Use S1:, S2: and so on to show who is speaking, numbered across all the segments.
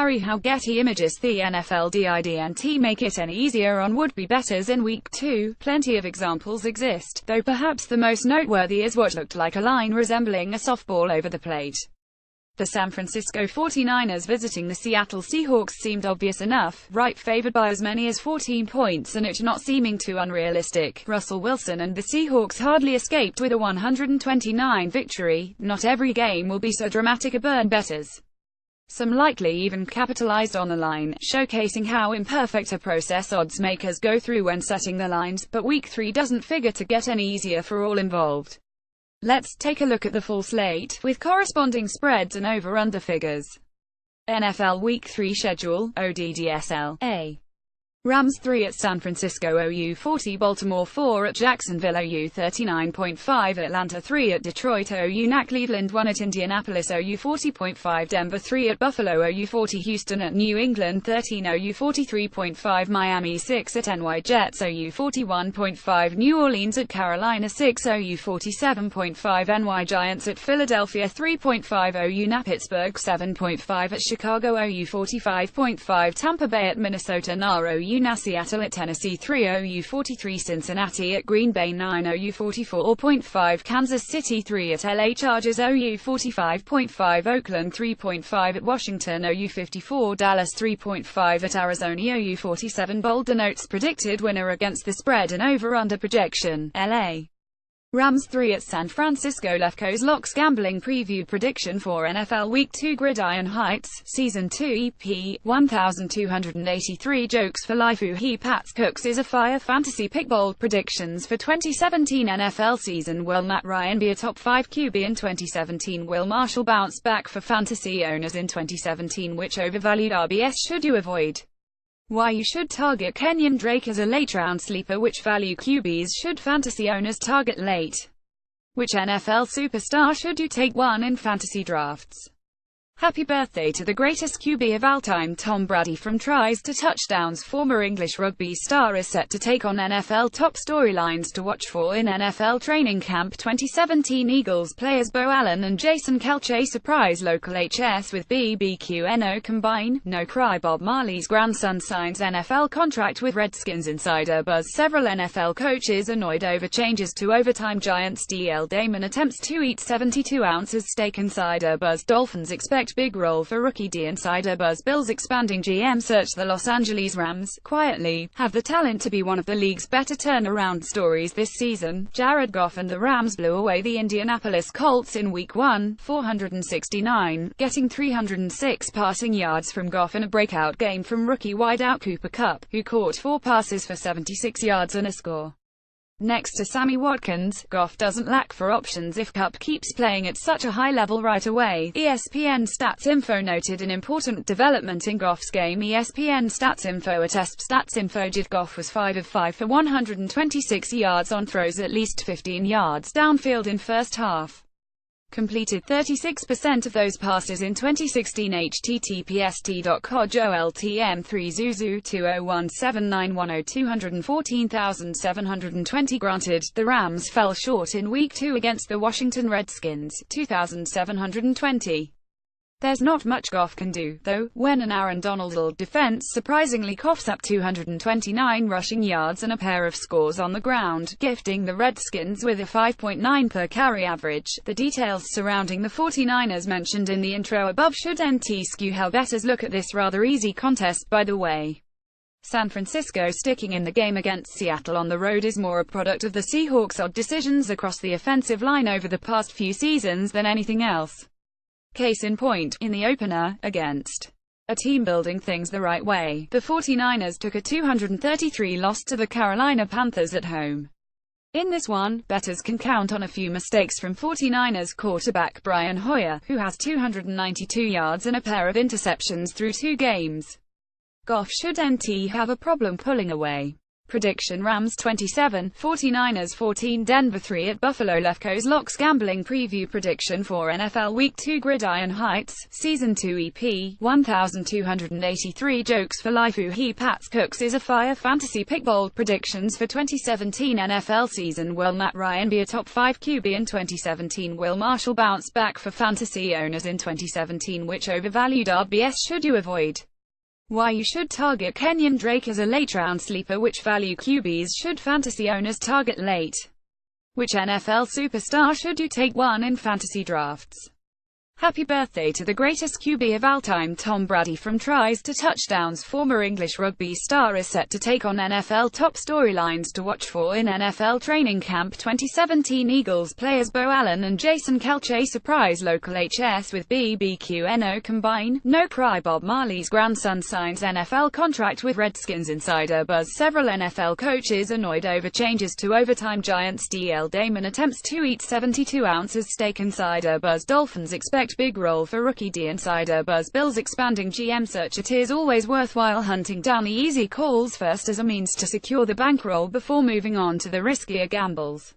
S1: Harry How Getty Images The NFL didn't make it any easier on would-be bettors in Week 2. Plenty of examples exist, though perhaps the most noteworthy is what looked like a line resembling a softball over the plate. The San Francisco 49ers visiting the Seattle Seahawks seemed obvious enough, right, favored by as many as 14 points and it not seeming too unrealistic. Russell Wilson and the Seahawks hardly escaped with a 129 victory. Not every game will be so dramatic a burn bettors. Some likely even capitalized on the line, showcasing how imperfect a process odds makers go through when setting the lines, but Week 3 doesn't figure to get any easier for all involved. Let's take a look at the full slate, with corresponding spreads and over-under figures. NFL Week 3 schedule, ODDSL, A. Rams 3 at San Francisco OU 40, Baltimore 4 at Jacksonville OU 39.5, Atlanta 3 at Detroit OU NAC, Cleveland 1 at Indianapolis OU 40.5, Denver 3 at Buffalo OU 40, Houston at New England 13 OU 43.5, Miami 6 at NY Jets OU 41.5, New Orleans at Carolina 6 OU 47.5, NY Giants at Philadelphia 3.5, OU NAC, Pittsburgh 7.5 at Chicago OU 45.5, Tampa Bay at Minnesota NAR OU NA, Seattle at Tennessee 3 OU 43, Cincinnati at Green Bay 9 OU 44.5, Kansas City 3 at LA Chargers OU 45.5, Oakland 3.5 at Washington OU 54, Dallas 3.5 at Arizona OU 47. Bold denotes predicted winner against the spread and over-under projection. LA Rams 3 at San Francisco. Lefko's Locks Gambling Preview Prediction for NFL Week 2 Gridiron Heights, Season 2 EP, 1283 Jokes for Life. He Pats Cooks is a fire fantasy pick. Bold predictions for 2017 NFL season. Will Matt Ryan be a top 5 QB in 2017? Will Marshall bounce back for fantasy owners in 2017? Which overvalued RBS should you avoid? Why you should target Kenyon Drake as a late-round sleeper. Which value QBs should fantasy owners target late? Which NFL superstar should you take one in fantasy drafts? Happy birthday to the greatest QB of all time. Tom Brady from tries to touchdowns. Former English rugby star is set to take on NFL top storylines to watch for in NFL training camp 2017. Eagles players Bo Allen and Jason Kelce surprise local HS with BBQNO combine. No cry. Bob Marley's grandson signs NFL contract with Redskins. Insider buzz. Several NFL coaches annoyed over changes to overtime. Giants DL Damon attempts to eat 72 ounces steak. Insider buzz. Dolphins expect big role for rookie D. Insider buzz. Bills expanding GM search. The Los Angeles Rams, quietly, have the talent to be one of the league's better turnaround stories this season. Jared Goff and the Rams blew away the Indianapolis Colts in Week 1, 469, getting 306 passing yards from Goff in a breakout game from rookie wideout Cooper Kupp, who caught 4 passes for 76 yards and a score. Next to Sammy Watkins, Goff doesn't lack for options if Kupp keeps playing at such a high level right away. ESPN StatsInfo noted an important development in Goff's game. ESPN StatsInfo attests StatsInfo Jared Goff was 5 of 5 for 126 yards on throws at least 15 yards downfield in first half. Completed 36% of those passes in 2016. https://t.co/LTM3 Zuzu 2017910214720 Granted, the Rams fell short in Week 2 against the Washington Redskins, 2720. There's not much Goff can do, though, when an Aaron Donald defense surprisingly coughs up 229 rushing yards and a pair of scores on the ground, gifting the Redskins with a 5.9 per carry average. The details surrounding the 49ers mentioned in the intro above should skew how bettors look at this rather easy contest. By the way, San Francisco sticking in the game against Seattle on the road is more a product of the Seahawks' odd decisions across the offensive line over the past few seasons than anything else. Case in point, in the opener, against a team building things the right way, the 49ers took a 233 loss to the Carolina Panthers at home. In this one, bettors can count on a few mistakes from 49ers quarterback Brian Hoyer, who has 292 yards and a pair of interceptions through 2 games. Goff should have a problem pulling away. Prediction: Rams 27, 49ers 14, Denver 3 at Buffalo. Lefko's Locks Gambling Preview Prediction for NFL Week 2 Gridiron Heights, Season 2 EP, 1283 Jokes for Life. He Pats Cooks is a fire fantasy pick. Bold predictions for 2017 NFL season. Will Matt Ryan be a top 5 QB in 2017? Will Marshall bounce back for fantasy owners in 2017? Which overvalued RBS should you avoid? Why you should target Kenyon Drake as a late-round sleeper. Which value QBs should fantasy owners target late? Which NFL superstar should you take one in fantasy drafts? Happy birthday to the greatest QB of all time. Tom Brady from tries to touchdowns. Former English rugby star is set to take on NFL top storylines to watch for in NFL training camp 2017. Eagles players Bo Allen and Jason Kelce surprise local HS with BBQNO combine. No cry. Bob Marley's grandson signs NFL contract with Redskins. Insider buzz. Several NFL coaches annoyed over changes to overtime. Giants DL Damon attempts to eat 72 ounces steak. Insider buzz. Dolphins expect big role for rookie D. Insider buzz. Bills expanding GM search. It is always worthwhile hunting down the easy calls first as a means to secure the bankroll before moving on to the riskier gambles.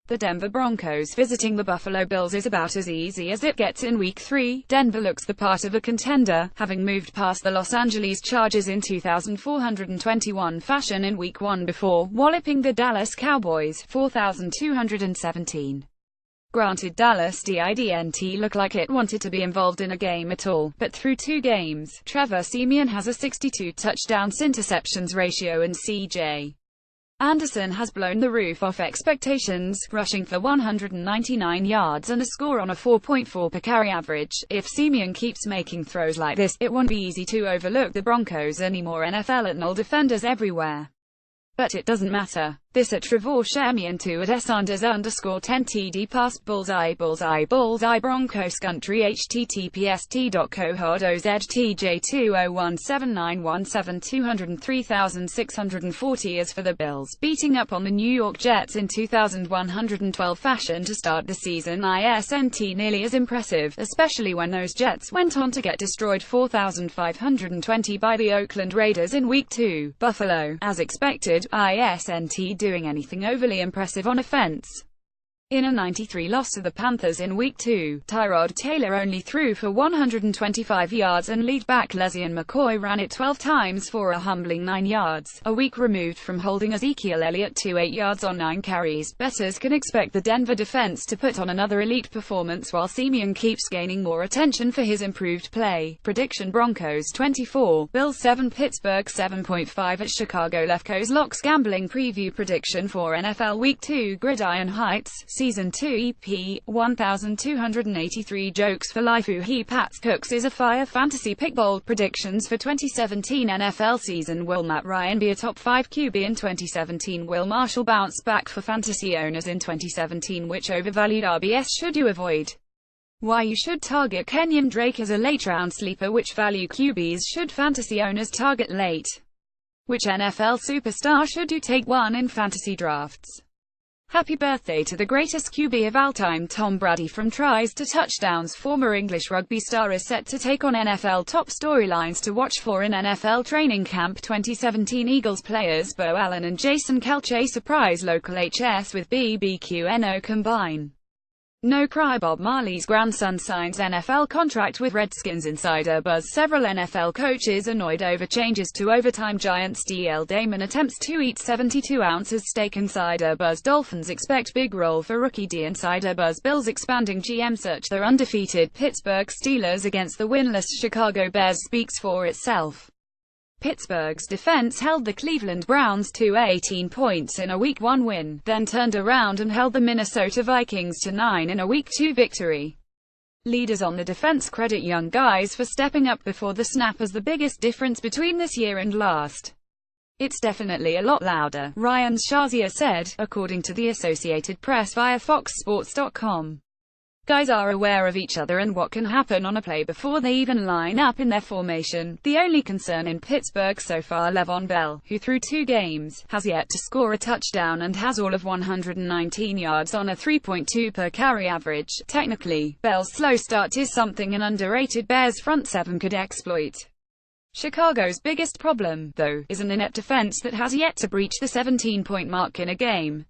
S1: The Denver Broncos visiting the Buffalo Bills is about as easy as it gets in Week 3. Denver looks the part of a contender, having moved past the Los Angeles Chargers in 2,421 fashion in Week 1 before walloping the Dallas Cowboys 4,217. Granted, Dallas didn't look like it wanted to be involved in a game at all, but through 2 games, Trevor Siemian has a 62 touchdowns-interceptions ratio and C.J. Anderson has blown the roof off expectations, rushing for 199 yards and a score on a 4.4 per carry average. If Siemian keeps making throws like this, it won't be easy to overlook the Broncos anymore. NFL at null defenders everywhere. But it doesn't matter. This at Trevor Siemian 2 at _10 TD pass. Bullseye bullseye bullseye Broncos country. https://TJ2017917203,640. As for the Bills, beating up on the New York Jets in 2,112 fashion to start the season isn't nearly as impressive, especially when those Jets went on to get destroyed 4,520 by the Oakland Raiders in Week 2. Buffalo, as expected, isn't doing anything overly impressive on offense. In a 93 loss to the Panthers in Week 2, Tyrod Taylor only threw for 125 yards and lead back LeSean McCoy ran it 12 times for a humbling 9 yards. A week removed from holding Ezekiel Elliott to 8 yards on 9 carries, bettors can expect the Denver defense to put on another elite performance while Siemian keeps gaining more attention for his improved play. Prediction: Broncos 24, Bills 7, Pittsburgh 7.5 at Chicago. Lefko's Locks Gambling Preview Prediction for NFL Week 2 Gridiron Heights, Season 2 EP, 1283 Jokes for Life. He Pats Cooks is a fire fantasy pick. Bold predictions for 2017 NFL season. Will Matt Ryan be a top 5 QB in 2017? Will Marshall bounce back for fantasy owners in 2017? Which overvalued RBS should you avoid? Why you should target Kenyon Drake as a late-round sleeper. Which value QBs should fantasy owners target late? Which NFL superstar should you take one in fantasy drafts? Happy birthday to the greatest QB of all time. Tom Brady from tries to touchdowns. Former English rugby star is set to take on NFL top storylines to watch for in NFL training camp 2017. Eagles players Bo Allen and Jason Kelce surprise local HS with BBQNO combine. No cry. Bob Marley's grandson signs NFL contract with Redskins. Insider buzz. Several NFL coaches annoyed over changes to overtime. Giants DL Damon attempts to eat 72 ounces steak. Insider buzz. Dolphins expect big role for rookie D. Insider buzz. Bills expanding GM search. Their undefeated Pittsburgh Steelers against the winless Chicago Bears speaks for itself. Pittsburgh's defense held the Cleveland Browns to 18 points in a Week 1 win, then turned around and held the Minnesota Vikings to 9 in a Week 2 victory. Leaders on the defense credit young guys for stepping up before the snap as the biggest difference between this year and last. It's definitely a lot louder, Ryan Shazier said, according to the Associated Press via FoxSports.com. Guys are aware of each other and what can happen on a play before they even line up in their formation. The only concern in Pittsburgh so far, Le'Veon Bell, who through 2 games, has yet to score a touchdown and has all of 119 yards on a 3.2 per carry average. Technically, Bell's slow start is something an underrated Bears front seven could exploit. Chicago's biggest problem, though, is an inept defense that has yet to breach the 17-point mark in a game.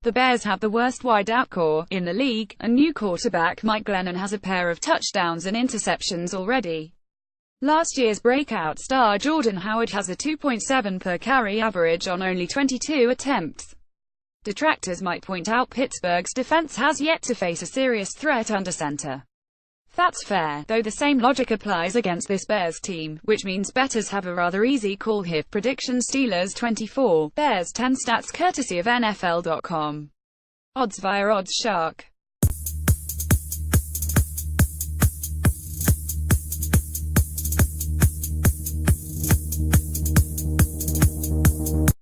S1: The Bears have the worst wideout core in the league, and new quarterback Mike Glennon has a pair of touchdowns and interceptions already. Last year's breakout star Jordan Howard has a 2.7 per carry average on only 22 attempts. Detractors might point out Pittsburgh's defense has yet to face a serious threat under center. That's fair, though the same logic applies against this Bears team, which means bettors have a rather easy call here. Prediction: Steelers 24, Bears 10. Stats courtesy of NFL.com. Odds via OddsShark.